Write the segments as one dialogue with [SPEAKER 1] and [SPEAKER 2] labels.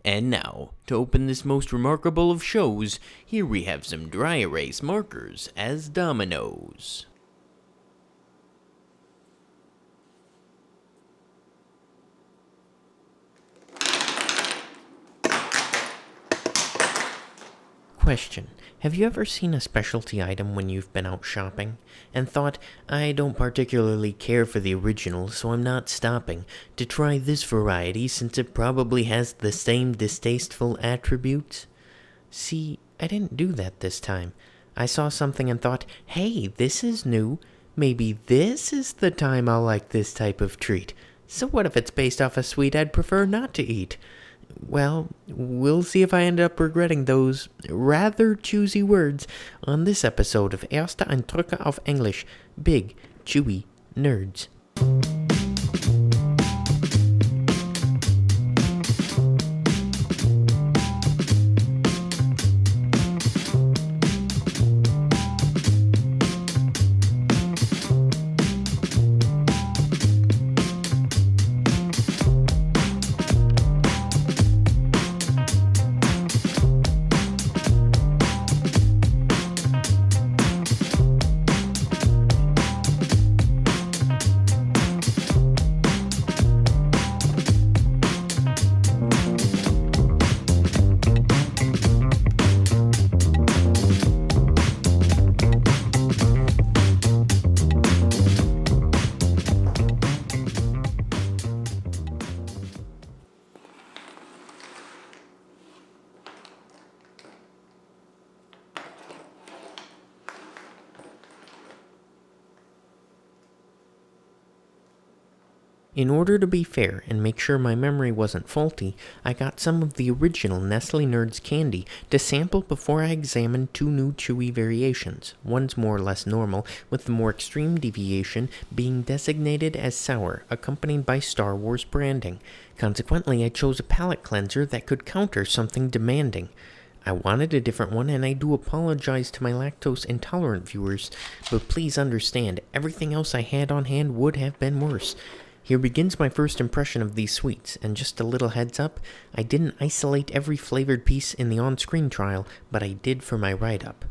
[SPEAKER 1] And now, to open this most remarkable of shows, here we have some dry erase markers as dominoes. Question. Have you ever seen a specialty item when you've been out shopping and thought, I don't particularly care for the original, so I'm not stopping to try this variety since it probably has the same distasteful attributes? See, I didn't do that this time. I saw something and thought, hey, this is new. Maybe this is the time I'll like this type of treat. So what if it's based off a sweet I'd prefer not to eat? Well, we'll see if I end up regretting those rather choosy words on this episode of Erste Eindrücke auf Englisch, Big, Chewy Nerds. In order to be fair and make sure my memory wasn't faulty, I got some of the original Nestle Nerds candy to sample before I examined two new Chewy variations. One's more or less normal, with the more extreme deviation being designated as sour, accompanied by Star Wars branding. Consequently, I chose a palate cleanser that could counter something demanding. I wanted a different one, and I do apologize to my lactose-intolerant viewers, but please understand, everything else I had on hand would have been worse. Here begins my first impression of these sweets, and just a little heads up, I didn't isolate every flavored piece in the on-screen trial, but I did for my write-up.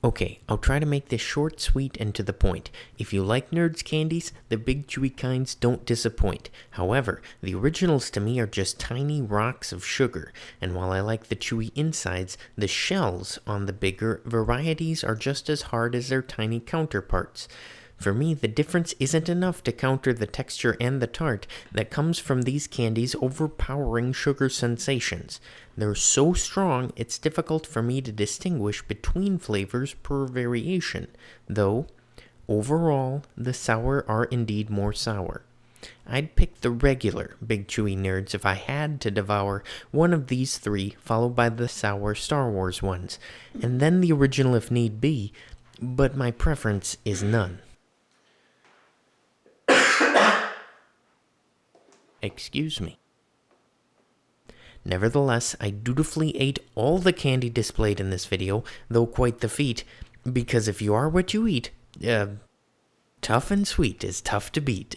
[SPEAKER 1] Okay, I'll try to make this short, sweet, and to the point. If you like Nerds candies, the big chewy kinds don't disappoint. However, the originals to me are just tiny rocks of sugar, and while I like the chewy insides, the shells on the bigger varieties are just as hard as their tiny counterparts. For me, the difference isn't enough to counter the texture and the tart that comes from these candies' overpowering sugar sensations. They're so strong, it's difficult for me to distinguish between flavors per variation, though, overall, the sour are indeed more sour. I'd pick the regular Big Chewy Nerds if I had to devour one of these three, followed by the sour Star Wars ones, and then the original if need be, but my preference is none. Excuse me. Nevertheless, I dutifully ate all the candy displayed in this video, though quite the feat, because if you are what you eat, tough and sweet is tough to beat.